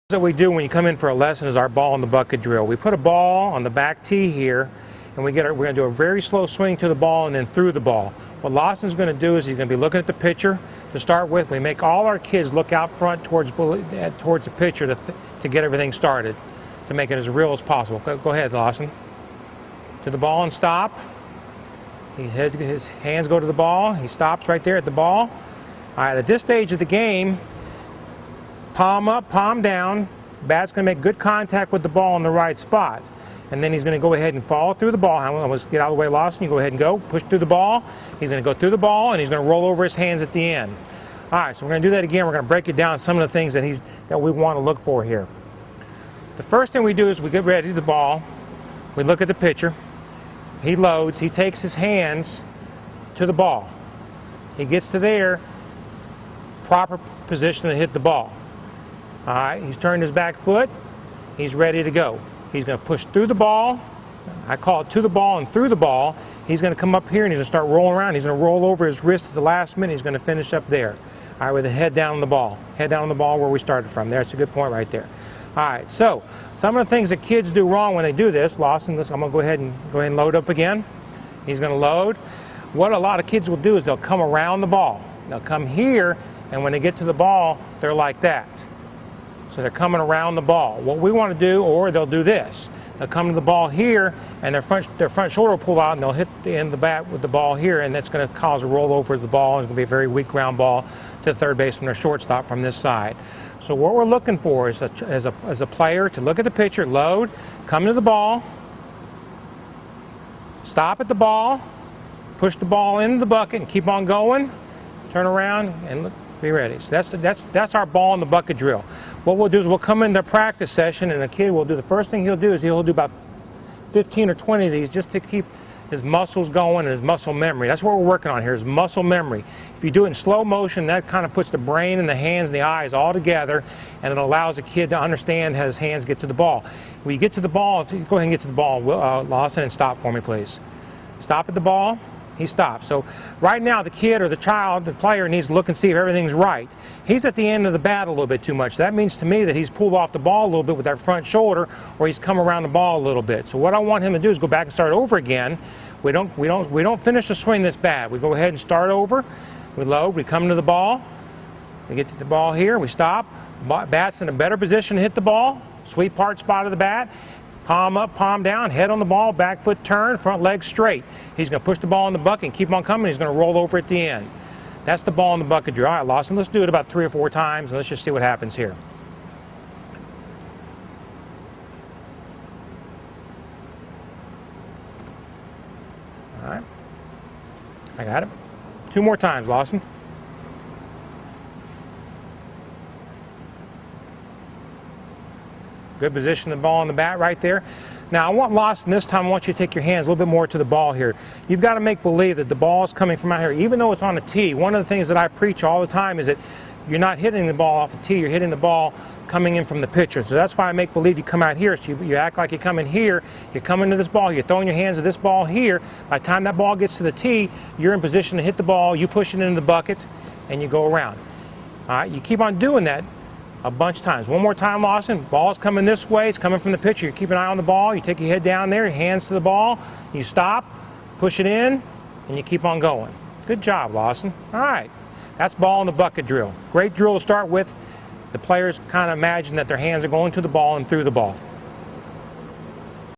What we do when you come in for a lesson is our ball in the bucket drill. We put a ball on the back tee here, and we're going to do a very slow swing to the ball and then through the ball. What Lawson's going to do is he's going to be looking at the pitcher to start with. We make all our kids look out front towards the pitcher to get everything started, to make it as real as possible. Go ahead, Lawson. To the ball and stop. His hands go to the ball. He stops right there at the ball. All right, at this stage of the game, palm up, palm down. Bat's going to make good contact with the ball in the right spot. And then he's going to go ahead and follow through the ball. I'm going to get out of the way, Lawson. You go ahead and go. Push through the ball. He's going to go through the ball, and he's going to roll over his hands at the end. All right, so we're going to do that again. We're going to break it down, some of the things that we want to look for here. The first thing we do is we get ready to the ball. We look at the pitcher. He loads. He takes his hands to the ball. He gets to there, proper position to hit the ball. All right, he's turned his back foot. He's ready to go. He's going to push through the ball. I call it to the ball and through the ball. He's going to come up here and he's going to start rolling around. He's going to roll over his wrist at the last minute. He's going to finish up there. All right, with the head down on the ball. Head down on the ball where we started from. That's a good point right there. All right, so some of the things that kids do wrong when they do this, Lawson, I'm going to go ahead and load up again. He's going to load. What a lot of kids will do is they'll come around the ball. They'll come here, and when they get to the ball, they're like that. So they're coming around the ball. What we want to do, or they'll do this. They'll come to the ball here, and their front shoulder will pull out, and they'll hit the end of the bat with the ball here, and that's going to cause a rollover of the ball. It's going to be a very weak ground ball to the third baseman or shortstop from this side. So what we're looking for is as a player to look at the pitcher, load, come to the ball, stop at the ball, push the ball into the bucket, and keep on going. Turn around and look. Be ready. So that's our ball in the bucket drill. What we'll do is we'll come into a practice session, and a kid will do, the first thing he'll do is he'll do about 15 or 20 of these just to keep his muscles going and his muscle memory. That's what we're working on here, is muscle memory. If you do it in slow motion, that kind of puts the brain and the hands and the eyes all together, and it allows a kid to understand how his hands get to the ball. When you get to the ball, go ahead and get to the ball, Lawson, and stop for me, please. Stop at the ball. He stops. So right now the kid or the child, the player, needs to look and see if everything's right. He's at the end of the bat a little bit too much. That means to me that he's pulled off the ball a little bit with that front shoulder, or he's come around the ball a little bit. So what I want him to do is go back and start over again. We don't finish the swing this bad. We go ahead and start over. We load. We come to the ball. We get to the ball here. We stop. Bat's in a better position to hit the ball. Sweet part spot of the bat. Palm up, palm down, head on the ball, back foot turn, front leg straight. He's going to push the ball in the bucket and keep on coming. He's going to roll over at the end. That's the ball in the bucket drill. All right, Lawson, let's do it about 3 or 4 times, and let's just see what happens here. All right. I got it. 2 more times, Lawson. Good position, the ball on the bat right there. Now I want Lawson, this time I want you to take your hands a little bit more to the ball here. You've got to make believe that the ball is coming from out here. Even though it's on the tee, one of the things that I preach all the time is that you're not hitting the ball off the tee, you're hitting the ball coming in from the pitcher. So that's why I make believe you come out here. So you act like you're coming here, you're coming to this ball, you're throwing your hands at this ball here. By the time that ball gets to the tee, you're in position to hit the ball, you push it into the bucket, and you go around. All right, you keep on doing that a bunch of times. One more time, Lawson. Ball's coming this way. It's coming from the pitcher. You keep an eye on the ball. You take your head down there, your hands to the ball. You stop, push it in, and you keep on going. Good job, Lawson. All right. That's ball in the bucket drill. Great drill to start with. The players kind of imagine that their hands are going to the ball and through the ball.